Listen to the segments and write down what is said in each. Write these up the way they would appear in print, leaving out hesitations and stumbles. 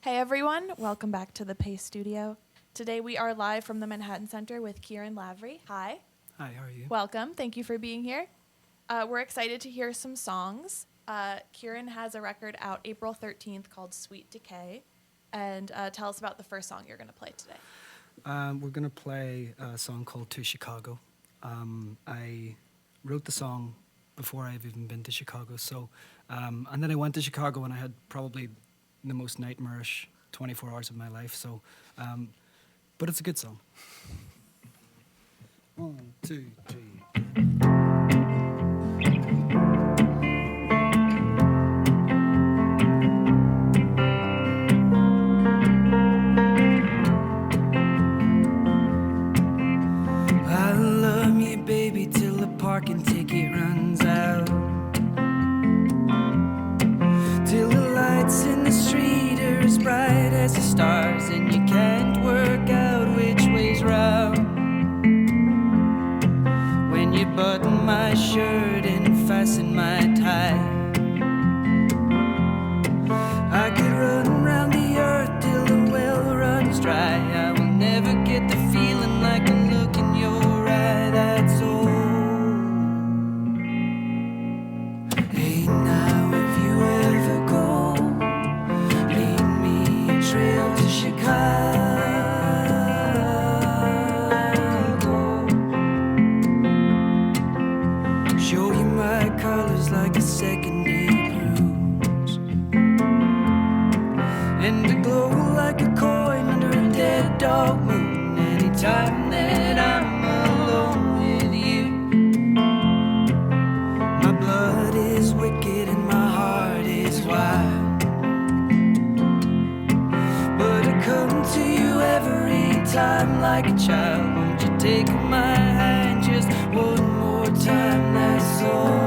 Hey everyone, welcome back to the Paste Studio. Today we are live from the Manhattan Center with Ciaran Lavery. Hi. Hi, how are you? Welcome, thank you for being here. We're excited to hear some songs. Ciaran has a record out April 13th called Sweet Decay. And tell us about the first song you're going to play today. We're going to play a song called To Chicago. I wrote the song before I've even been to Chicago. And then I went to Chicago and I had probably the most nightmarish 24 hours of my life. But it's a good song. 1, 2, 3. I love you, baby, till the parking ticket runs out. Till the lights in the street are as bright as the stars, and you can't work out which way's round. When you button my shirt and fasten my tie, I could run round the earth till the well runs dry. I will never get the feeling like the look in your eye, that's all. Hey, now if you ever go, lead me a trail to Chicago. Show you my colors like a second-day bruise, and to glow like a coin under a dead dog moon. Anytime that I'm alone with you, my blood is wicked and my heart is wild. But I come to you every time like a child. Won't you take my hand just one more time, that's all.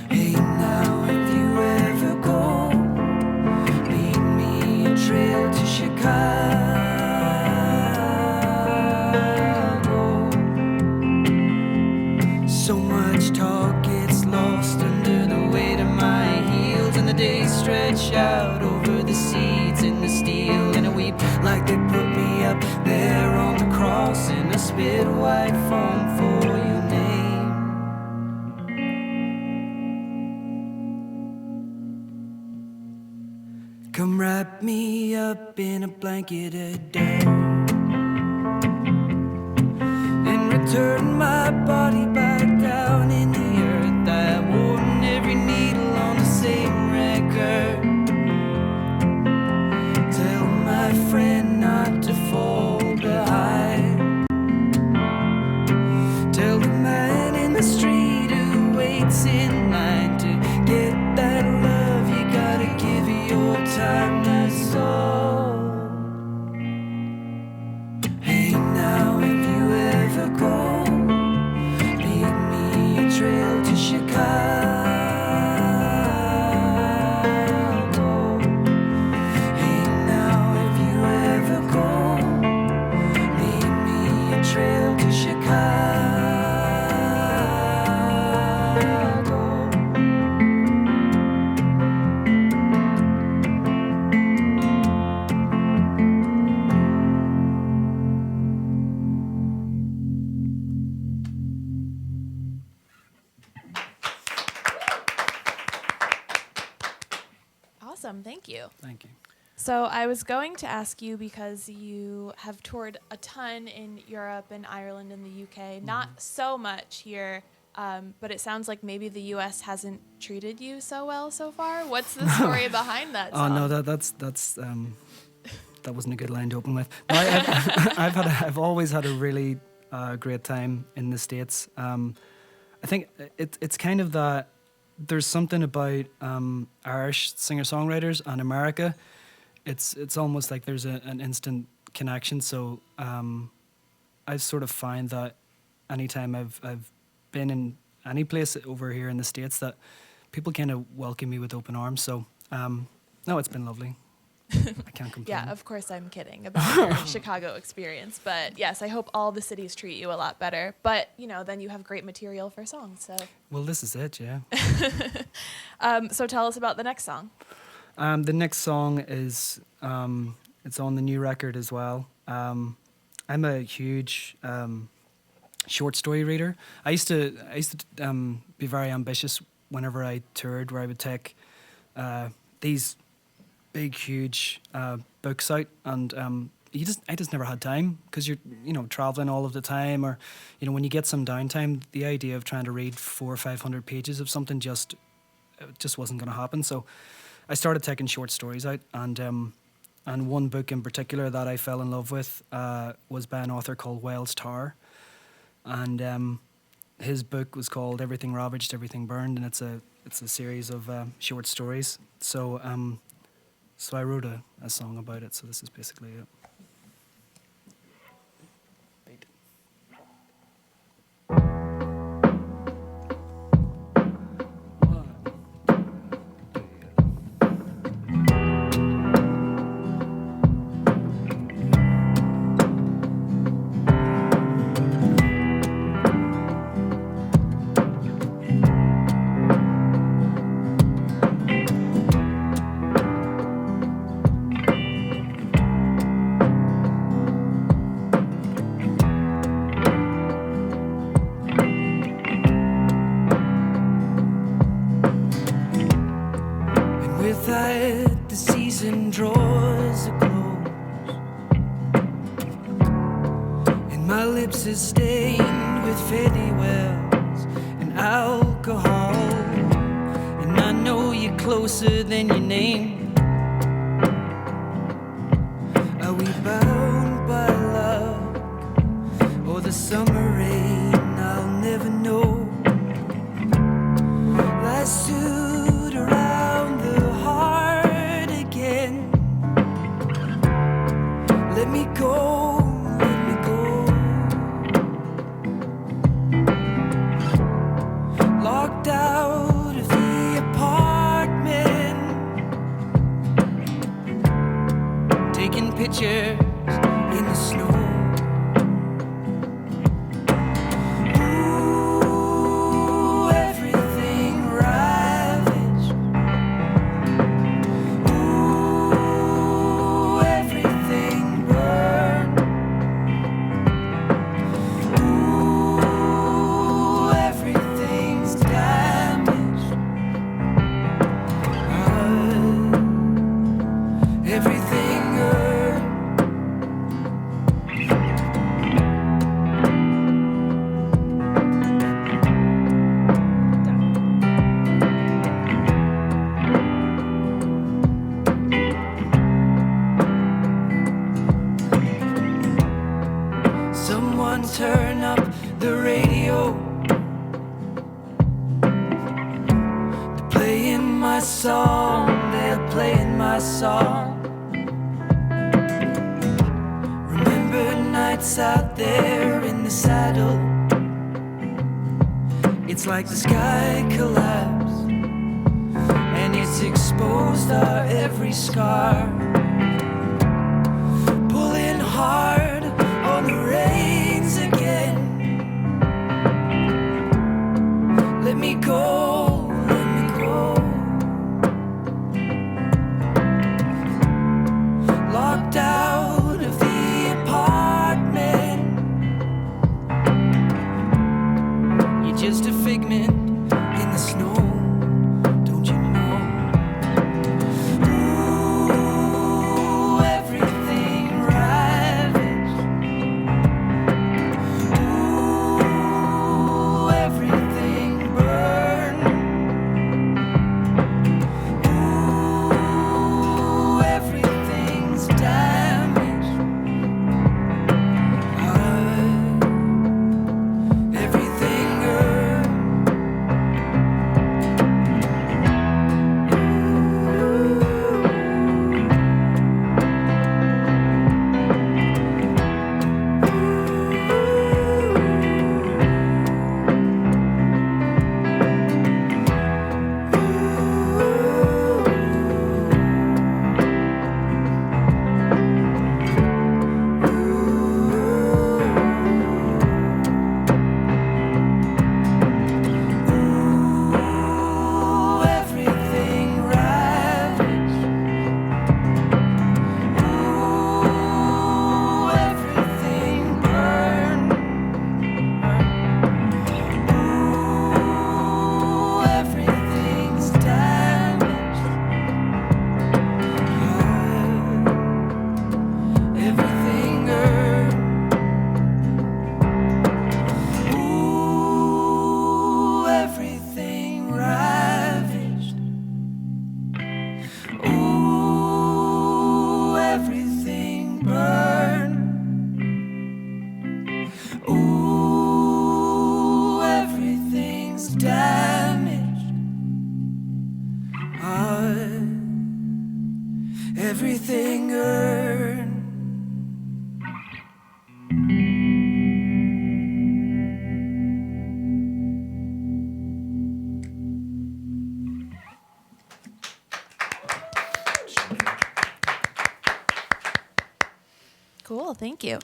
Hey, now if you ever go, lead me a trail to Chicago. So much talk gets lost under the weight of my heels, and the days stretch out over the seeds in the steel, and I weep like they put me up there on the cross, and I spit white foam for your name. Come wrap me up in a blanket of dirt and return my body back down in the earth. I worn every needle on the same record. Tell my friend not to fall behind. Tell the man in the street who waits in line to get that love, you gotta give your time, that's all. Hey, now if you ever go, lead me a trail to Chicago. Hey, now if you ever go, lead me a trail to Chicago. Awesome, thank you. Thank you. So I was going to ask you, because you have toured a ton in Europe and Ireland and the UK, not so much here, but it sounds like maybe the US hasn't treated you so well so far. What's the story behind that song? Oh no, that's that wasn't a good line to open with. No, I've always had a really great time in the States. I think it's kind of that there's something about Irish singer-songwriters and America. It's almost like there's an instant connection. So I sort of find that anytime I've been in any place over here in the States, that people kind of welcome me with open arms. So no, it's been lovely. I can't complain. Yeah, of course I'm kidding about your Chicago experience. But yes, I hope all the cities treat you a lot better. But, you know, then you have great material for songs. So. Well, this is it, yeah. So tell us about the next song. The next song is it's on the new record as well. I'm a huge short story reader. I used to be very ambitious whenever I toured, where I would take these big, huge books out, and I just never had time because you're traveling all of the time, or when you get some downtime, the idea of trying to read 400 or 500 pages of something just wasn't going to happen. So I started taking short stories out, and one book in particular that I fell in love with was by an author called Wells Tarr, and his book was called Everything Ravaged, Everything Burned, and it's a series of short stories. So I wrote a song about it. So this is basically it. The season draws a close, and my lips are stained with fairy wells and alcohol, and I know you're closer than your name. Are we bound by luck or the summer rain? I'll never know. Lassoed around the heart again. Let me go, let me go. Locked out of the apartment, taking pictures in the snow. Turn up the radio. They're playing my song, they're playing my song. Remember nights out there in the saddle. It's like the sky collapsed, and it's exposed our every scar. Pulling hard on the reins again. Let me go, let me go. Locked out of the apartment. You're just a figment in the snow. Everything burned. everything earned. Cool, thank you.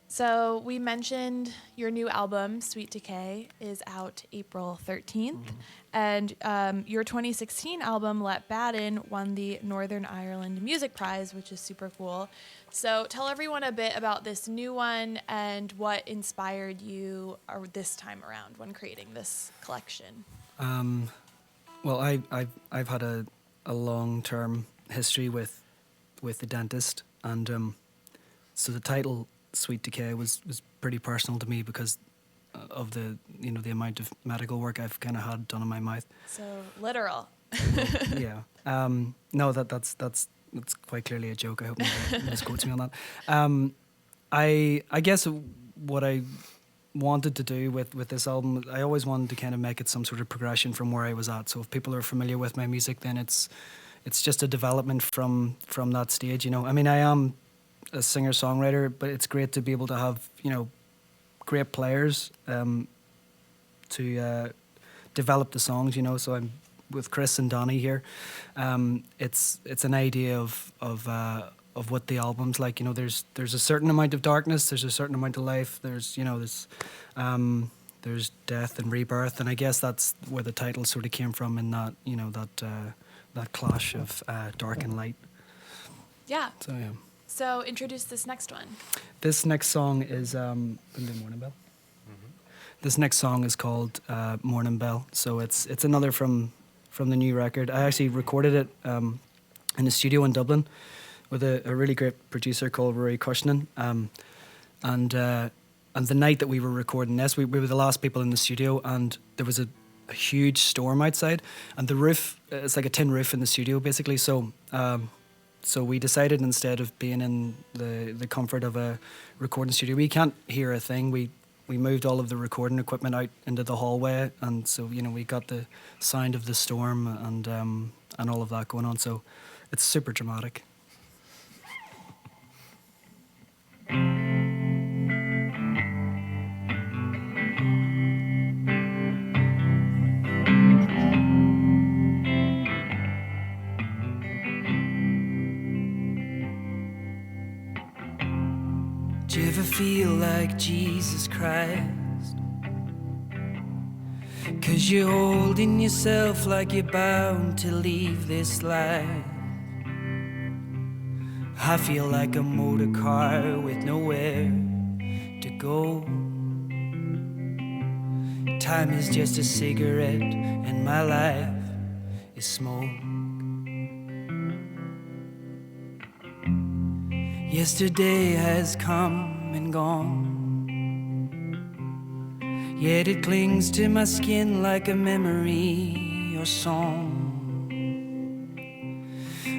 So we mentioned your new album, Sweet Decay, is out April 13th. And your 2016 album, Let Bad In, won the Northern Ireland Music Prize, which is super cool. So tell everyone a bit about this new one and what inspired you this time around when creating this collection. Well, I've had a long-term history with the dentist, and so the title Sweet Decay was pretty personal to me because of the the amount of medical work I've kind of had done on my mouth. So literal. Yeah. No, that's quite clearly a joke. I hope nobody misquotes me on that. I guess what I wanted to do with this album, I always wanted to kind of make it some sort of progression from where I was at. So if people are familiar with my music, then it's just a development from that stage. I mean, I am a singer-songwriter, but it's great to be able to have great players to develop the songs. So I'm with Chris and Donnie here. It's an idea of what the album's like. There's a certain amount of darkness, there's a certain amount of life, there's death and rebirth, and I guess that's where the title sort of came from, in that that clash of dark and light. Yeah. So yeah. So introduce this next one. This next song is Morning Bell. This next song is called Morning Bell. So it's another from the new record. I actually recorded it in a studio in Dublin with a really great producer called Rory Cushnan. And the night that we were recording this, we were the last people in the studio, and there was a huge storm outside, and the roof, it's like a tin roof in the studio basically. So we decided, instead of being in the comfort of a recording studio, we can't hear a thing. We moved all of the recording equipment out into the hallway, and so we got the sound of the storm and all of that going on. So it's super dramatic. Do you ever feel like Jesus Christ? 'Cause you're holding yourself like you're bound to leave this life. I feel like a motor car with nowhere to go. Time is just a cigarette and my life is smoke. Yesterday has come and gone, yet it clings to my skin like a memory or song.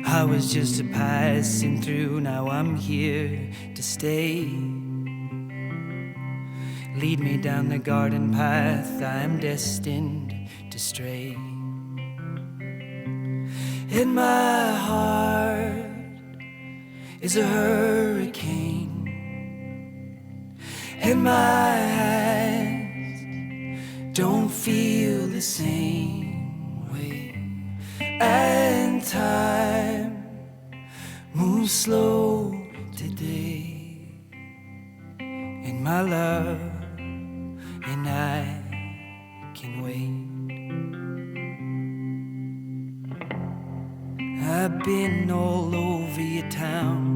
I was just passing through, now I'm here to stay. Lead me down the garden path, I am destined to stray. In my heart is a hurricane, and my hands don't feel the same way. And time moves slow today, and my love and I can wait. I've been all over your town,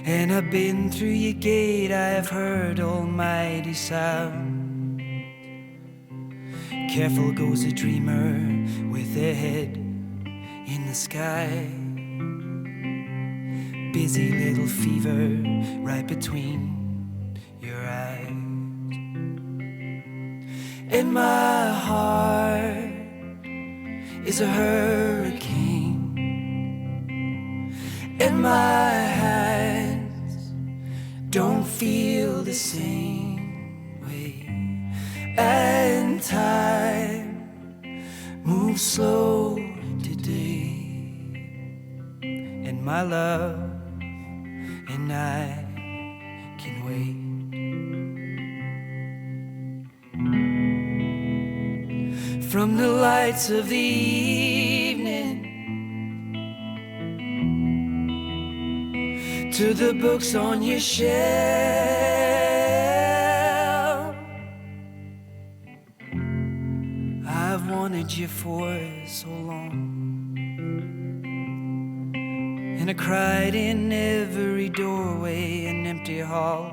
and I've been through your gate. I have heard almighty sound. Careful goes a dreamer with their head in the sky. Busy little fever right between your eyes. In my heart is a hurricane, and my hands don't feel the same way. And time moves slow today, and my love and I can wait. From the lights of the evening to the books on your shelf, I've wanted you for so long, and I cried in every doorway and empty hall,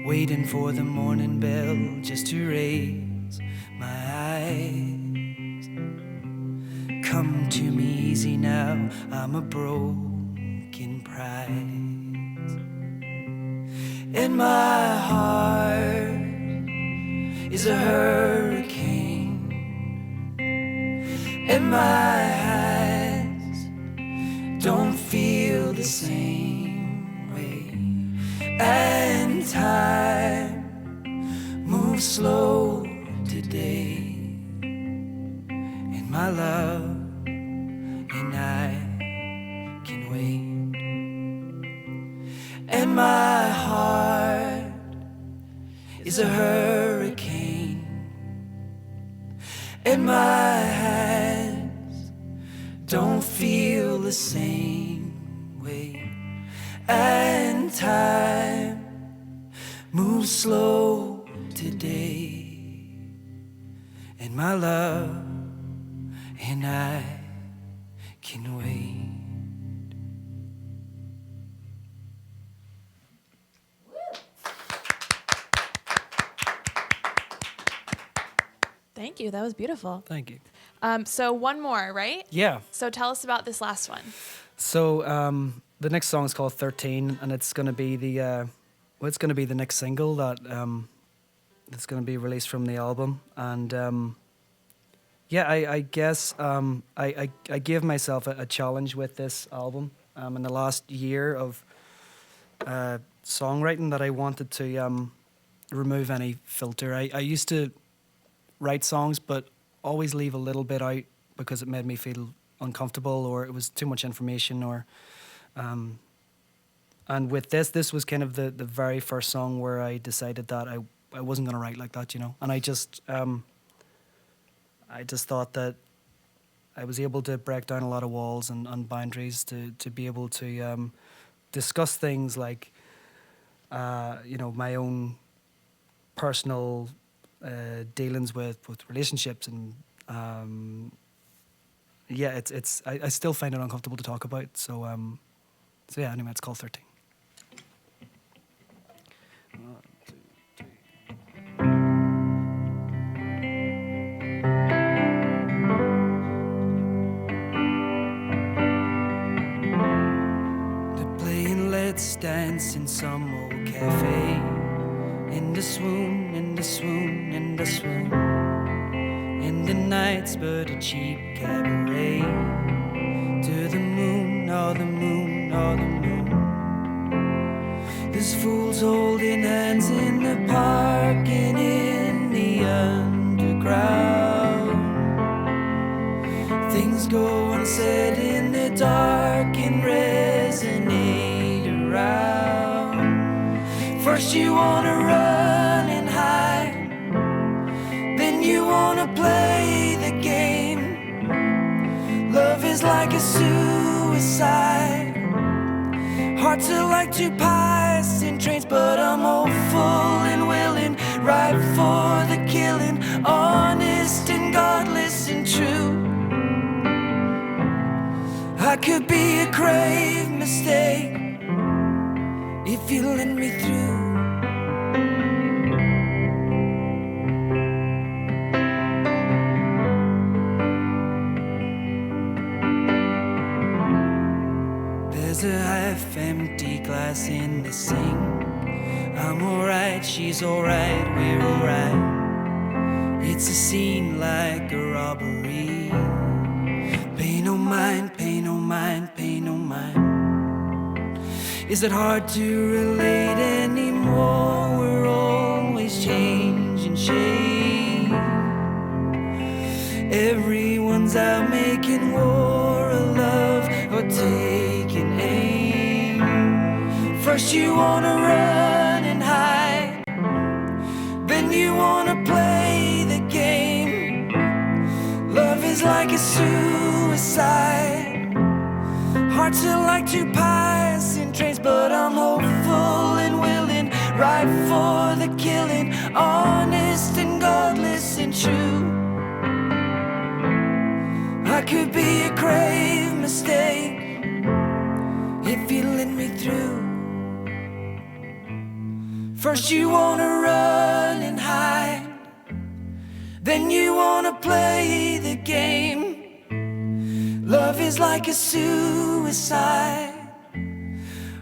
waiting for the morning bell just to raise my eyes. Come to me easy now, I'm a broken prize. And my heart is a hurricane, and my eyes don't feel the same way. And time moves slow today, and my love and I can wait. And my heart is a hurricane, and my hands don't feel the same way. And time moves slow today, and my love and I can wait. Thank you. That was beautiful. Thank you. So one more, right? Yeah. So tell us about this last one. So the next song is called 13, and it's going to be the it's going to be the next single that that's going to be released from the album. And I guess I gave myself a challenge with this album in the last year of songwriting, that I wanted to remove any filter. I used to write songs, but always leave a little bit out because it made me feel uncomfortable, or it was too much information, or and with this was kind of the very first song where I decided that I wasn't going to write like that, you know. And I just thought that I was able to break down a lot of walls and boundaries to be able to discuss things like my own personal dealings with relationships, and I still find it uncomfortable to talk about. So anyway, it's called 13. 1, 2, 3. They're playing Let's Dance in some old cafe. In the swoon, in the swoon, in the swoon. In the night's but a cheap cabaret. To the moon, oh the moon, oh the moon. There's fools holding hands in the park and in the underground. Things go unsaid in the dark and resonate around. First you wanna run and hide, then you wanna play the game. Love is like a suicide. Hearts are like two pies in trains, but I'm hopeful and willing, ripe for the killing, honest and godless and true. I could be a grave mistake if you let me through. There's a half-empty glass in the sink. I'm alright, she's alright, we're alright. It's a scene like a robbery. Pay no mind, pay no mind, pay no mind. Is it hard to relate anymore? We're always changing shape. Everyone's out making war of love. taking aim. First you wanna run and hide, then you wanna play the game. Love is like a suicide. Hearts are like two passing trains, but I'm hopeful and willing, right for the killing, honest and godless and true. I could be a grave mistake if you let me through. First you wanna run and hide, then you wanna play the game. Love is like a suicide.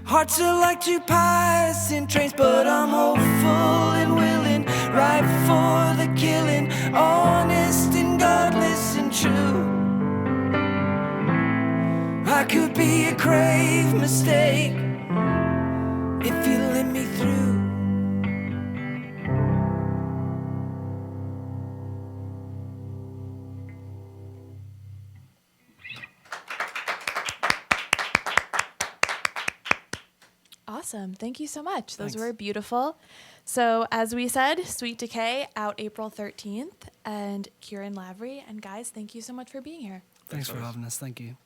Hearts are like two passing trains, but I'm hopeful and willing, right for the killing, honest and godless and true. I could be a grave mistake if you let me through. Awesome. Thank you so much. Those Thanks. were beautiful. So as we said, Sweet Decay out April 13th, and Ciaran Lavery. And guys, thank you so much for being here. Thanks for having us. Thank you.